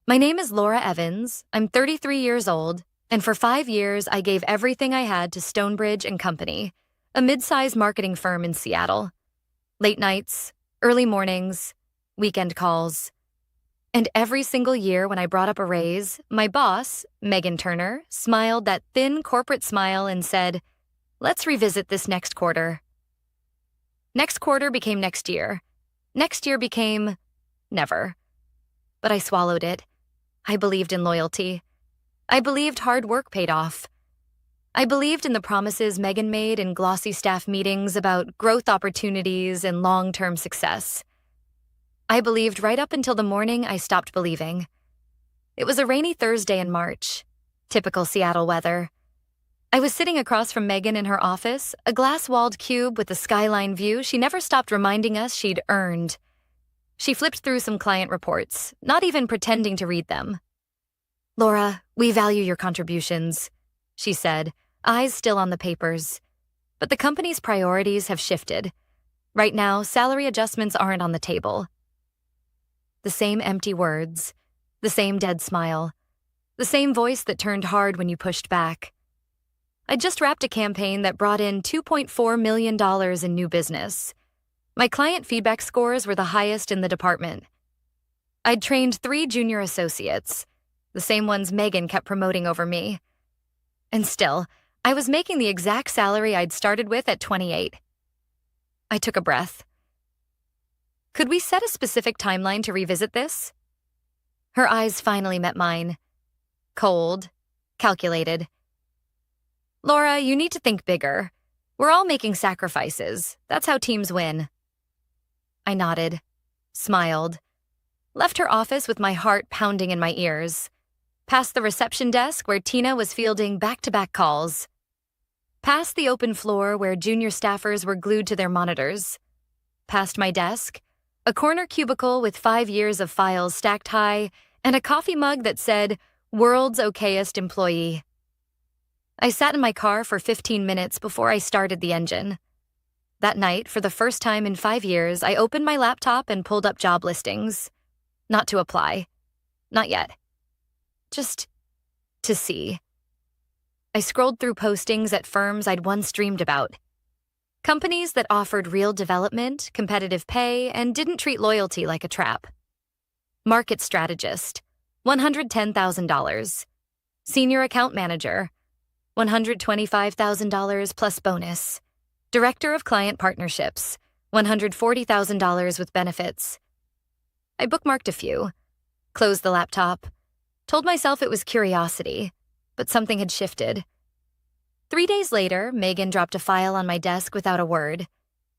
My name is Laura Evans. I'm 33 years old, and for 5 years I gave everything I had to Stonebridge and Company, a mid-sized marketing firm in Seattle. Late nights, early mornings, weekend calls. And every single year when I brought up a raise, my boss, Megan Turner, smiled that thin corporate smile and said, "Let's revisit this next quarter." Next quarter became next year. Next year became never. But I swallowed it. I believed in loyalty. I believed hard work paid off. I believed in the promises Megan made in glossy staff meetings about growth opportunities and long-term success. I believed right up until the morning I stopped believing. It was a rainy Thursday in March. Typical Seattle weather. I was sitting across from Megan in her office, a glass-walled cube with a skyline view she never stopped reminding us she'd earned. She flipped through some client reports, not even pretending to read them. "Laura, we value your contributions," she said, eyes still on the papers. "But the company's priorities have shifted. Right now, salary adjustments aren't on the table." The same empty words, the same dead smile, the same voice that turned hard when you pushed back. I'd just wrapped a campaign that brought in $2.4 million in new business. My client feedback scores were the highest in the department. I'd trained 3 junior associates, the same ones Megan kept promoting over me. And still, I was making the exact salary I'd started with at 28. I took a breath. "Could we set a specific timeline to revisit this?" Her eyes finally met mine. Cold, calculated. "Laura, you need to think bigger. We're all making sacrifices. That's how teams win." I nodded, smiled, left her office with my heart pounding in my ears, past the reception desk where Tina was fielding back-to-back calls, past the open floor where junior staffers were glued to their monitors, past my desk, a corner cubicle with 5 years of files stacked high, and a coffee mug that said, "World's okayest employee." I sat in my car for 15 minutes before I started the engine. That night, for the first time in 5 years, I opened my laptop and pulled up job listings. Not to apply. Not yet. Just to see. I scrolled through postings at firms I'd once dreamed about. Companies that offered real development, competitive pay, and didn't treat loyalty like a trap. Market strategist, $110,000. Senior account manager, $125,000 plus bonus. Director of Client Partnerships, $140,000 with benefits. I bookmarked a few, closed the laptop, told myself it was curiosity, but something had shifted. 3 days later, Megan dropped a file on my desk without a word.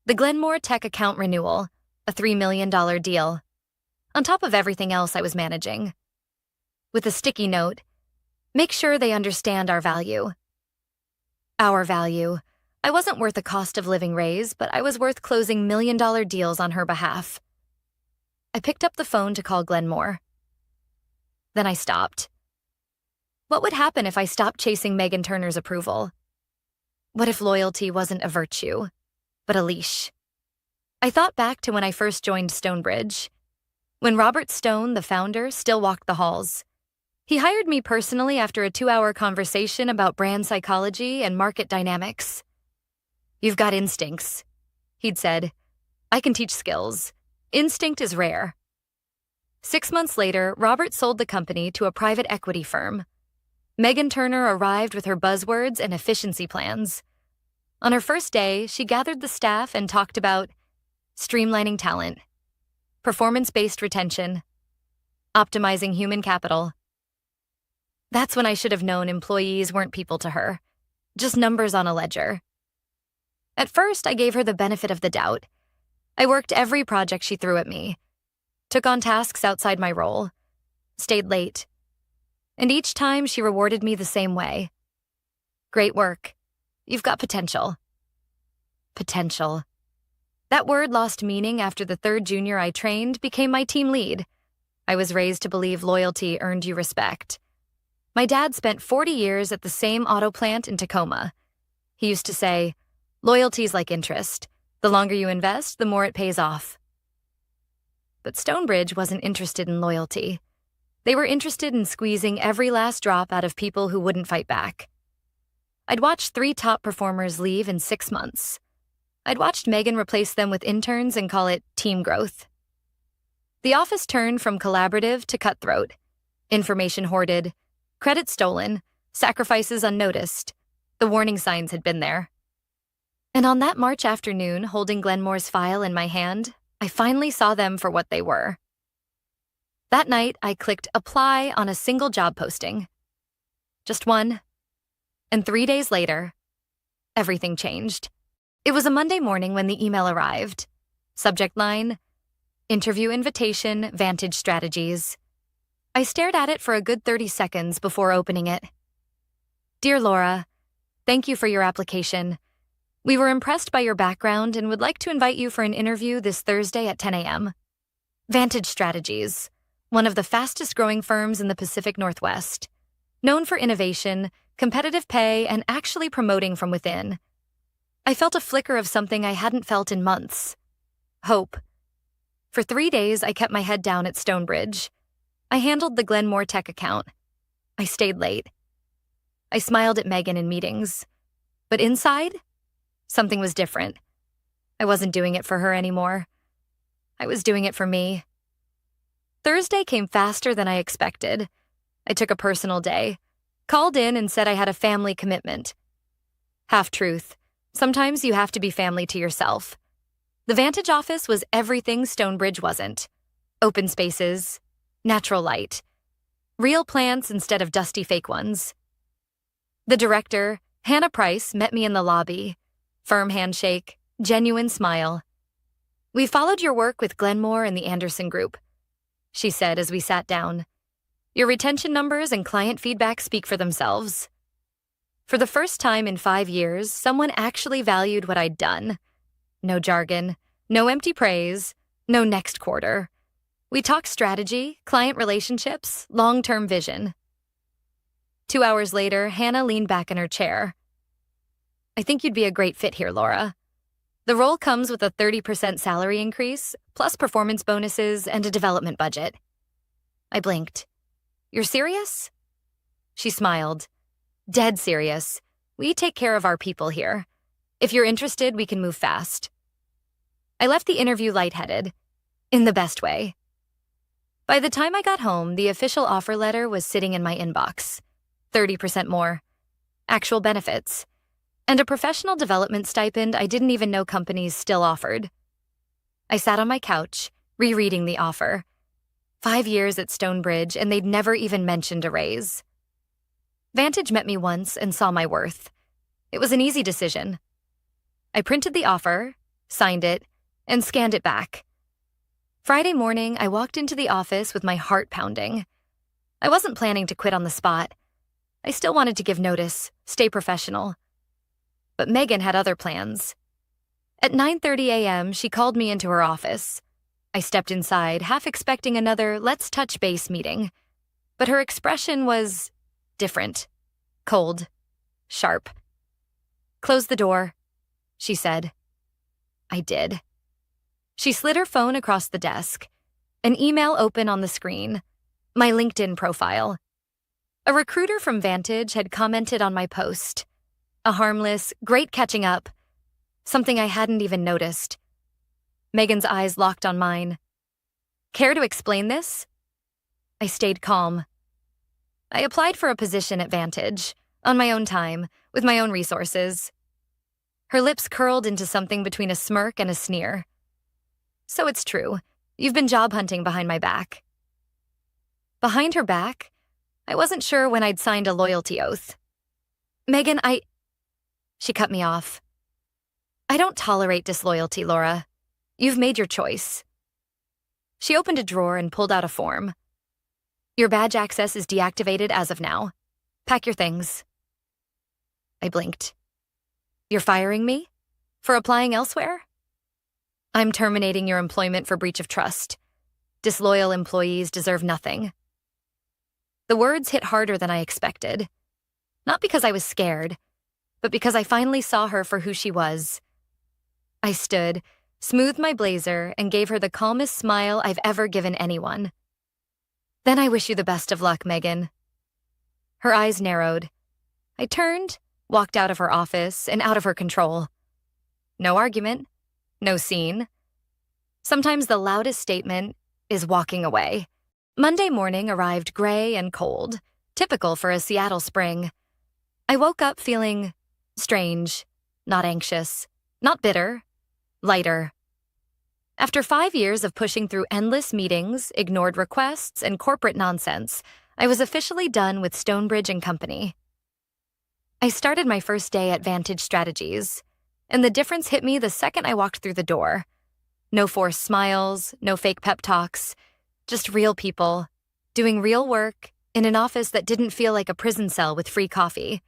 The Glenmore Tech account renewal, a $3 million deal, on top of everything else I was managing. With a sticky note, "Make sure they understand our value." Our value. I wasn't worth a cost of living raise, but I was worth closing million-dollar deals on her behalf. I picked up the phone to call Glenmore. Then I stopped. What would happen if I stopped chasing Megan Turner's approval? What if loyalty wasn't a virtue, but a leash? I thought back to when I first joined Stonebridge, when Robert Stone, the founder, still walked the halls. He hired me personally after a 2-hour conversation about brand psychology and market dynamics. "You've got instincts," he'd said. "I can teach skills. Instinct is rare." 6 months later, Robert sold the company to a private equity firm. Megan Turner arrived with her buzzwords and efficiency plans. On her first day, she gathered the staff and talked about streamlining talent, performance-based retention, optimizing human capital. That's when I should have known employees weren't people to her, just numbers on a ledger. At first, I gave her the benefit of the doubt. I worked every project she threw at me, took on tasks outside my role, stayed late. And each time she rewarded me the same way. "Great work. You've got potential." Potential. That word lost meaning after the 3rd junior I trained became my team lead. I was raised to believe loyalty earned you respect. My dad spent 40 years at the same auto plant in Tacoma. He used to say, "Loyalty's like interest. The longer you invest, the more it pays off." But Stonebridge wasn't interested in loyalty. They were interested in squeezing every last drop out of people who wouldn't fight back. I'd watched 3 top performers leave in 6 months. I'd watched Megan replace them with interns and call it team growth. The office turned from collaborative to cutthroat. Information hoarded, credit stolen, sacrifices unnoticed. The warning signs had been there. And on that March afternoon, holding Glenmore's file in my hand, I finally saw them for what they were. That night, I clicked apply on a single job posting. Just one. And 3 days later, everything changed. It was a Monday morning when the email arrived. Subject line, interview invitation, Vantage Strategies. I stared at it for a good 30 seconds before opening it. Dear Laura, thank you for your application. We were impressed by your background and would like to invite you for an interview this Thursday at 10 a.m. Vantage Strategies, one of the fastest growing firms in the Pacific Northwest, known for innovation, competitive pay, and actually promoting from within. I felt a flicker of something I hadn't felt in months. Hope. For 3 days, I kept my head down at Stonebridge. I handled the Glenmore Tech account. I stayed late. I smiled at Megan in meetings. But inside, something was different. I wasn't doing it for her anymore. I was doing it for me. Thursday came faster than I expected. I took a personal day, called in and said I had a family commitment. Half-truth. Sometimes you have to be family to yourself. The Vantage office was everything Stonebridge wasn't. Open spaces, natural light, real plants instead of dusty fake ones. The director, Hannah Price, met me in the lobby. Firm handshake, genuine smile. We followed your work with Glenmore and the Anderson Group, she said as we sat down. Your retention numbers and client feedback speak for themselves. For the first time in 5 years, someone actually valued what I'd done. No jargon, no empty praise, no next quarter. We talked strategy, client relationships, long-term vision. 2 hours later, Hannah leaned back in her chair. I think you'd be a great fit here, Laura. The role comes with a 30% salary increase, plus performance bonuses and a development budget. I blinked. You're serious? She smiled. Dead serious. We take care of our people here. If you're interested, we can move fast. I left the interview lightheaded, in the best way. By the time I got home, the official offer letter was sitting in my inbox. 30% more. Actual benefits. And a professional development stipend I didn't even know companies still offered. I sat on my couch, rereading the offer. 5 years at Stonebridge, and they'd never even mentioned a raise. Vantage met me once and saw my worth. It was an easy decision. I printed the offer, signed it, and scanned it back. Friday morning, I walked into the office with my heart pounding. I wasn't planning to quit on the spot. I still wanted to give notice, stay professional. But Megan had other plans. At 9:30 a.m., she called me into her office. I stepped inside, half expecting another let's touch base meeting. But her expression was different, cold, sharp. Close the door, she said. I did. She slid her phone across the desk, an email open on the screen, my LinkedIn profile. A recruiter from Vantage had commented on my post. A harmless, great catching up, something I hadn't even noticed. Megan's eyes locked on mine. Care to explain this? I stayed calm. I applied for a position at Vantage, on my own time, with my own resources. Her lips curled into something between a smirk and a sneer. So it's true, you've been job hunting behind my back. Behind her back? I wasn't sure when I'd signed a loyalty oath. Megan, She cut me off. I don't tolerate disloyalty, Laura. You've made your choice. She opened a drawer and pulled out a form. Your badge access is deactivated as of now. Pack your things. I blinked. You're firing me? For applying elsewhere? I'm terminating your employment for breach of trust. Disloyal employees deserve nothing. The words hit harder than I expected. Not because I was scared, but because I finally saw her for who she was. I stood, smoothed my blazer, and gave her the calmest smile I've ever given anyone. Then I wish you the best of luck, Megan. Her eyes narrowed. I turned, walked out of her office, and out of her control. No argument, no scene. Sometimes the loudest statement is walking away. Monday morning arrived gray and cold, typical for a Seattle spring. I woke up feeling strange, not anxious, not bitter, lighter. After 5 years of pushing through endless meetings, ignored requests, and corporate nonsense, I was officially done with Stonebridge and Company. I started my first day at Vantage Strategies, and the difference hit me the second I walked through the door. No forced smiles, no fake pep talks, just real people, doing real work in an office that didn't feel like a prison cell with free coffee.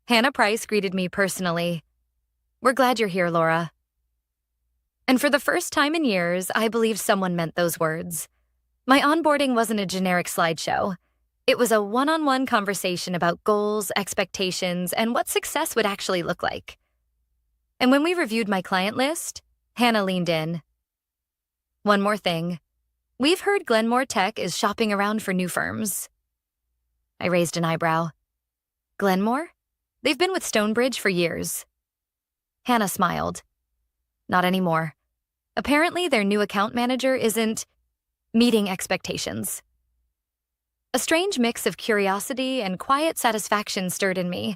Hannah Price greeted me personally. "We're glad you're here, Laura." And for the first time in years, I believe someone meant those words. My onboarding wasn't a generic slideshow. It was a one-on-one conversation about goals, expectations, and what success would actually look like. And when we reviewed my client list, Hannah leaned in. "One more thing. We've heard Glenmore Tech is shopping around for new firms." I raised an eyebrow. "Glenmore? They've been with Stonebridge for years." Hannah smiled. "Not anymore. Apparently, their new account manager isn't meeting expectations." A strange mix of curiosity and quiet satisfaction stirred in me.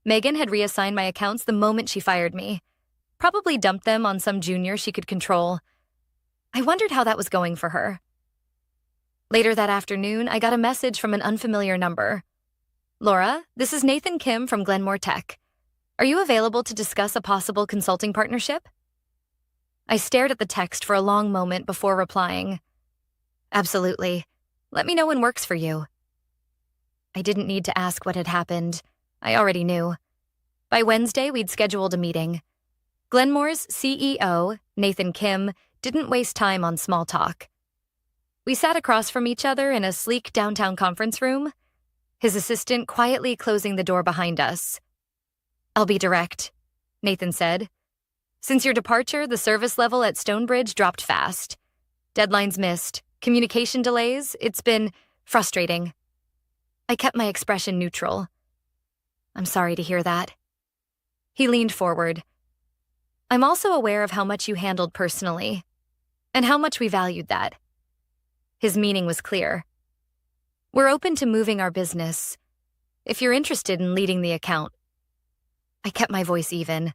Megan had reassigned my accounts the moment she fired me. Probably dumped them on some junior she could control. I wondered how that was going for her. Later that afternoon, I got a message from an unfamiliar number. "Laura, this is Nathan Kim from Glenmore Tech. Are you available to discuss a possible consulting partnership?" I stared at the text for a long moment before replying. "Absolutely. Let me know when works for you." I didn't need to ask what had happened. I already knew. By Wednesday, we'd scheduled a meeting. Glenmore's CEO, Nathan Kim, didn't waste time on small talk. We sat across from each other in a sleek downtown conference room, his assistant quietly closing the door behind us. "I'll be direct," Nathan said. "Since your departure, the service level at Stonebridge dropped fast. Deadlines missed, communication delays, it's been frustrating." I kept my expression neutral. "I'm sorry to hear that." He leaned forward. "I'm also aware of how much you handled personally, and how much we valued that." His meaning was clear. "We're open to moving our business, if you're interested in leading the account." I kept my voice even.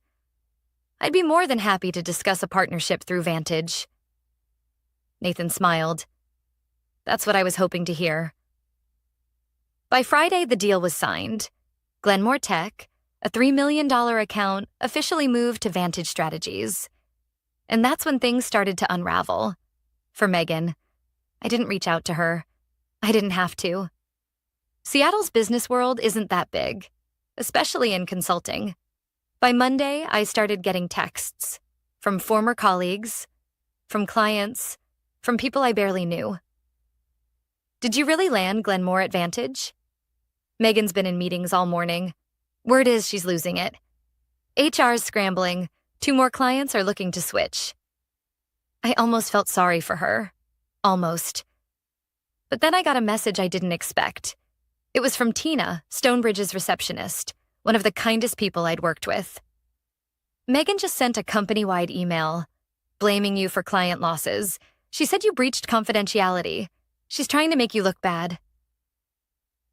"I'd be more than happy to discuss a partnership through Vantage." Nathan smiled. "That's what I was hoping to hear." By Friday, the deal was signed. Glenmore Tech, a $3 million account, officially moved to Vantage Strategies. And that's when things started to unravel. For Megan, I didn't reach out to her. I didn't have to. Seattle's business world isn't that big, especially in consulting. By Monday, I started getting texts from former colleagues, from clients, from people I barely knew. "Did you really land Glenmore at Vantage?" Megan's been in meetings all morning. Word is she's losing it. HR's scrambling. 2 more clients are looking to switch. I almost felt sorry for her. Almost. But then I got a message I didn't expect. It was from Tina, Stonebridge's receptionist, one of the kindest people I'd worked with. "Megan just sent a company-wide email, blaming you for client losses. She said you breached confidentiality. She's trying to make you look bad."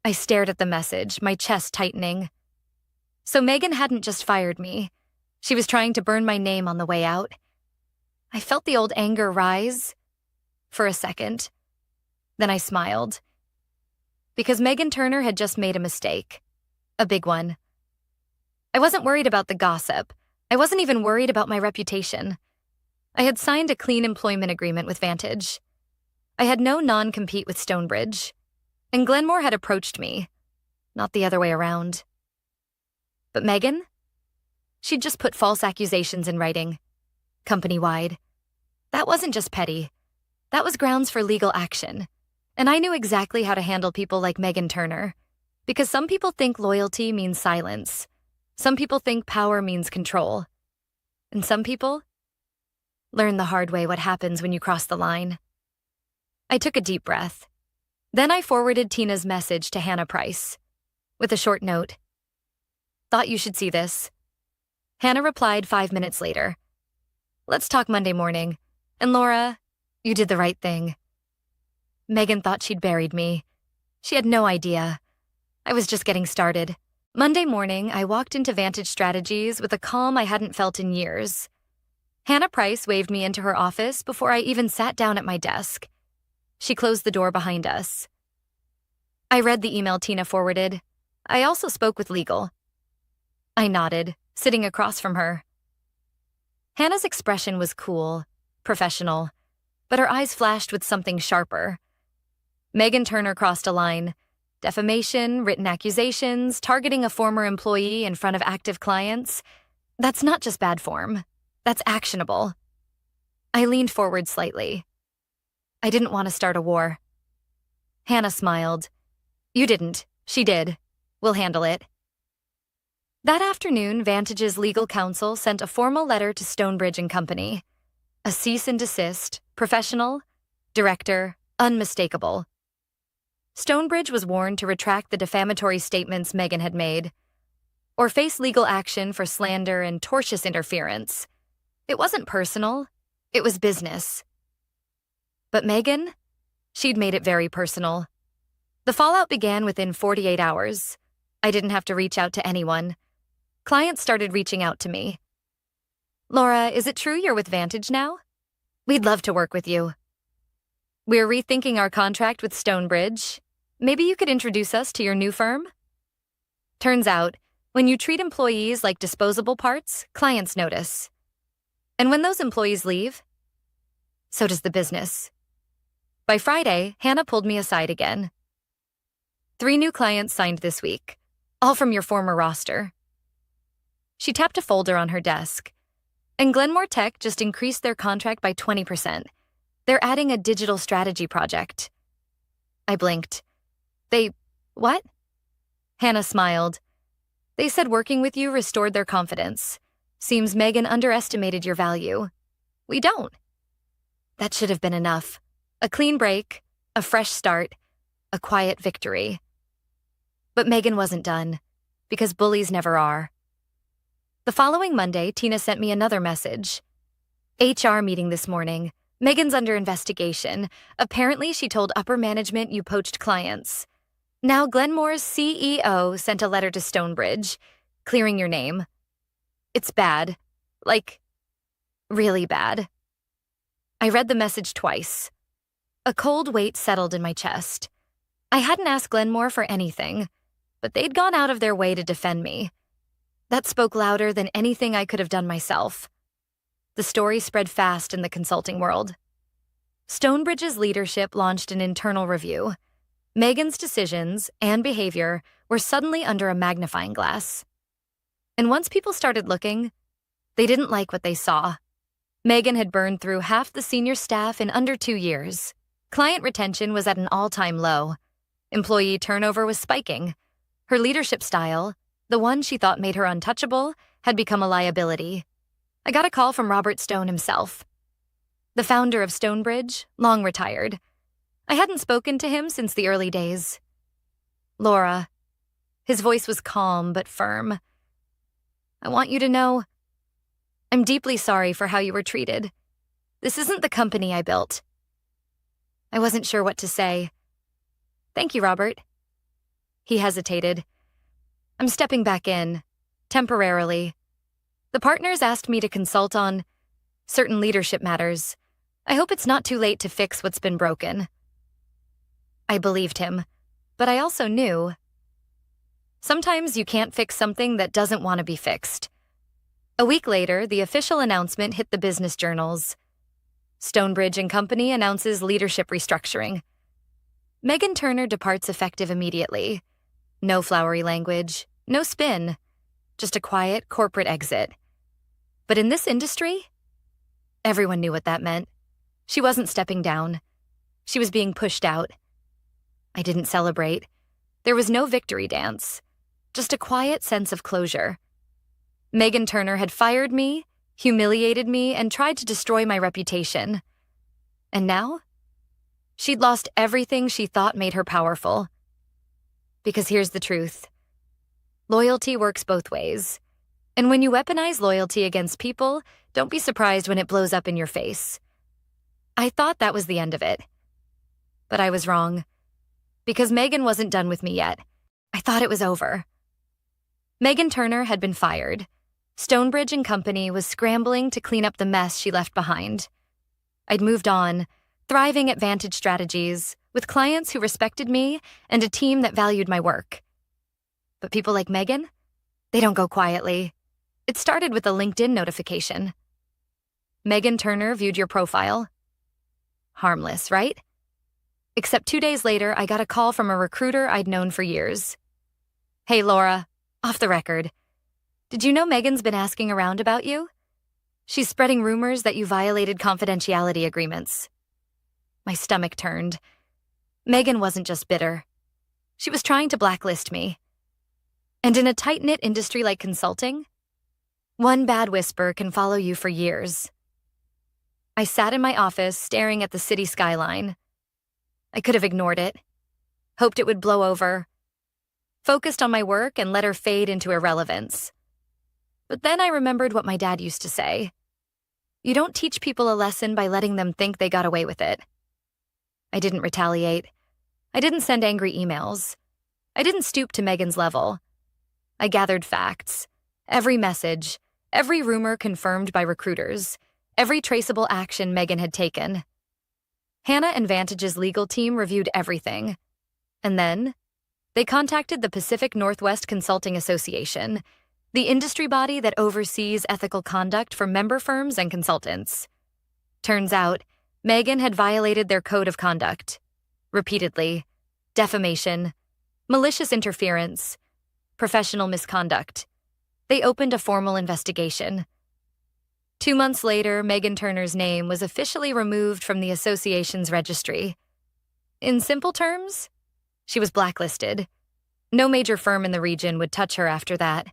I stared at the message, my chest tightening. So Megan hadn't just fired me. She was trying to burn my name on the way out. I felt the old anger rise for a second. Then I smiled. Because Megan Turner had just made a mistake. A big one. I wasn't worried about the gossip. I wasn't even worried about my reputation. I had signed a clean employment agreement with Vantage. I had no non-compete with Stonebridge. And Glenmore had approached me, not the other way around. But Megan? She'd just put false accusations in writing, company-wide. That wasn't just petty. That was grounds for legal action. And I knew exactly how to handle people like Megan Turner. Because some people think loyalty means silence. Some people think power means control. And some people learn the hard way what happens when you cross the line. I took a deep breath. Then I forwarded Tina's message to Hannah Price with a short note. Thought you should see this. Hannah replied 5 minutes later. Let's talk Monday morning. And Laura, you did the right thing. Megan thought she'd buried me. She had no idea. I was just getting started. Monday morning, I walked into Vantage Strategies with a calm I hadn't felt in years. Hannah Price waved me into her office before I even sat down at my desk. She closed the door behind us. I read the email Tina forwarded. I also spoke with legal. I nodded, sitting across from her. Hannah's expression was cool, professional, but her eyes flashed with something sharper. Megan Turner crossed a line. Defamation, written accusations, targeting a former employee in front of active clients. That's not just bad form. That's actionable. I leaned forward slightly. I didn't want to start a war. Hannah smiled. You didn't. She did. We'll handle it. That afternoon, Vantage's legal counsel sent a formal letter to Stonebridge and Company. A cease and desist, professional, director, unmistakable. Stonebridge was warned to retract the defamatory statements Megan had made, or face legal action for slander and tortious interference. It wasn't personal, it was business. But Megan? She'd made it very personal. The fallout began within 48 hours. I didn't have to reach out to anyone. Clients started reaching out to me. Laura, is it true you're with Vantage now? We'd love to work with you. We're rethinking our contract with Stonebridge. Maybe you could introduce us to your new firm? Turns out, when you treat employees like disposable parts, clients notice. And when those employees leave, so does the business. By Friday, Hannah pulled me aside again. 3 new clients signed this week, all from your former roster. She tapped a folder on her desk. And Glenmore Tech just increased their contract by 20%. They're adding a digital strategy project. I blinked. What? Hannah smiled. They said working with you restored their confidence. Seems Megan underestimated your value. We don't. That should have been enough. A clean break, a fresh start, a quiet victory. But Megan wasn't done, because bullies never are. The following Monday, Tina sent me another message. HR meeting this morning. Megan's under investigation. Apparently, she told upper management you poached clients. Now, Glenmore's CEO sent a letter to Stonebridge, clearing your name. It's bad. Like, really bad. I read the message twice. A cold weight settled in my chest. I hadn't asked Glenmore for anything, but they'd gone out of their way to defend me. That spoke louder than anything I could have done myself. The story spread fast in the consulting world. Stonebridge's leadership launched an internal review. Megan's decisions and behavior were suddenly under a magnifying glass. And once people started looking, they didn't like what they saw. Megan had burned through half the senior staff in under 2 years. Client retention was at an all-time low. Employee turnover was spiking. Her leadership style, the one she thought made her untouchable, had become a liability. I got a call from Robert Stone himself. The founder of Stonebridge, long retired. I hadn't spoken to him since the early days. Laura. His voice was calm but firm. I want you to know, I'm deeply sorry for how you were treated. This isn't the company I built. I wasn't sure what to say. Thank you, Robert. He hesitated. I'm stepping back in, temporarily. The partners asked me to consult on certain leadership matters. I hope it's not too late to fix what's been broken. I believed him, but I also knew. Sometimes you can't fix something that doesn't want to be fixed. A week later, the official announcement hit the business journals. Stonebridge and Company announces leadership restructuring. Megan Turner departs effective immediately. No flowery language, no spin, just a quiet corporate exit. But in this industry, everyone knew what that meant. She wasn't stepping down. She was being pushed out. I didn't celebrate. There was no victory dance, just a quiet sense of closure. Megan Turner had fired me, humiliated me, and tried to destroy my reputation. And now? She'd lost everything she thought made her powerful. Because here's the truth. Loyalty works both ways. And when you weaponize loyalty against people, don't be surprised when it blows up in your face. I thought that was the end of it. But I was wrong. Because Megan wasn't done with me yet. I thought it was over. Megan Turner had been fired. Stonebridge and Company was scrambling to clean up the mess she left behind. I'd moved on, thriving at Vantage Strategies, with clients who respected me and a team that valued my work. But people like Megan, they don't go quietly. It started with a LinkedIn notification. Megan Turner viewed your profile. Harmless, right? Except 2 days later, I got a call from a recruiter I'd known for years. Hey, Laura, off the record. Did you know Megan's been asking around about you? She's spreading rumors that you violated confidentiality agreements. My stomach turned. Megan wasn't just bitter. She was trying to blacklist me. And in a tight-knit industry like consulting, one bad whisper can follow you for years. I sat in my office staring at the city skyline. I could have ignored it, hoped it would blow over, focused on my work and let her fade into irrelevance. But then I remembered what my dad used to say. You don't teach people a lesson by letting them think they got away with it. I didn't retaliate. I didn't send angry emails. I didn't stoop to Megan's level. I gathered facts, every message, every rumor confirmed by recruiters, every traceable action Megan had taken. Hannah and Vantage's legal team reviewed everything. And then, they contacted the Pacific Northwest Consulting Association, the industry body that oversees ethical conduct for member firms and consultants. Turns out, Megan had violated their code of conduct. Repeatedly. Defamation, malicious interference, professional misconduct. They opened a formal investigation. 2 months later, Megan Turner's name was officially removed from the association's registry. In simple terms, she was blacklisted. No major firm in the region would touch her after that.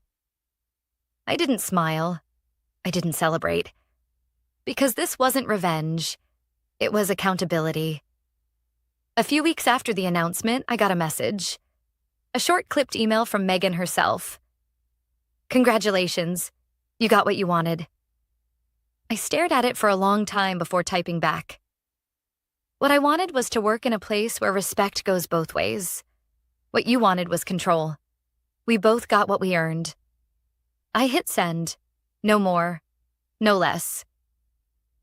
I didn't smile. I didn't celebrate. Because this wasn't revenge. It was accountability. A few weeks after the announcement, I got a message. A short clipped email from Megan herself. Congratulations. You got what you wanted. I stared at it for a long time before typing back. What I wanted was to work in a place where respect goes both ways. What you wanted was control. We both got what we earned. I hit send. No more. No less.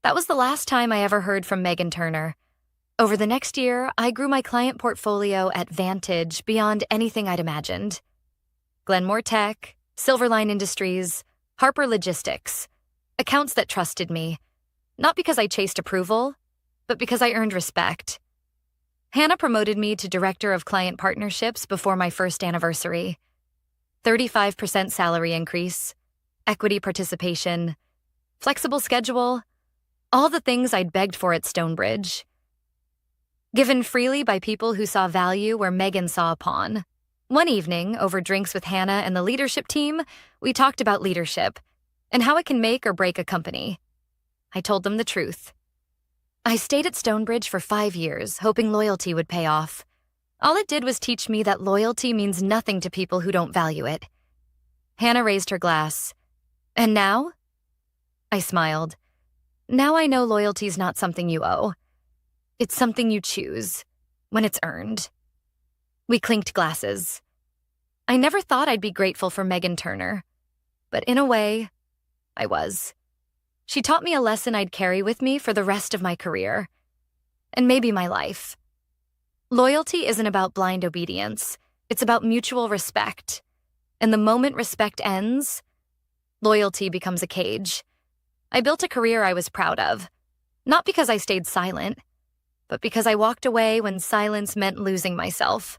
That was the last time I ever heard from Megan Turner. Over the next year, I grew my client portfolio at Vantage beyond anything I'd imagined. Glenmore Tech, Silverline Industries, Harper Logistics. Accounts that trusted me. Not because I chased approval, but because I earned respect. Hannah promoted me to Director of Client Partnerships before my first anniversary. 35% salary increase, equity participation, flexible schedule, all the things I'd begged for at Stonebridge. Given freely by people who saw value where Megan saw a pawn. One evening, over drinks with Hannah and the leadership team, we talked about leadership and how it can make or break a company. I told them the truth. I stayed at Stonebridge for 5 years, hoping loyalty would pay off. All it did was teach me that loyalty means nothing to people who don't value it. Hannah raised her glass. And now? I smiled. Now I know loyalty's not something you owe. It's something you choose, when it's earned. We clinked glasses. I never thought I'd be grateful for Megan Turner, but in a way, I was. She taught me a lesson I'd carry with me for the rest of my career, and maybe my life. Loyalty isn't about blind obedience. It's about mutual respect. And the moment respect ends, loyalty becomes a cage. I built a career I was proud of, not because I stayed silent, but because I walked away when silence meant losing myself.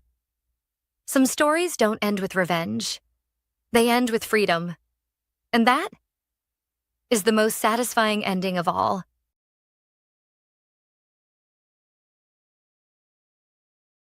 Some stories don't end with revenge. They end with freedom. And that is the most satisfying ending of all.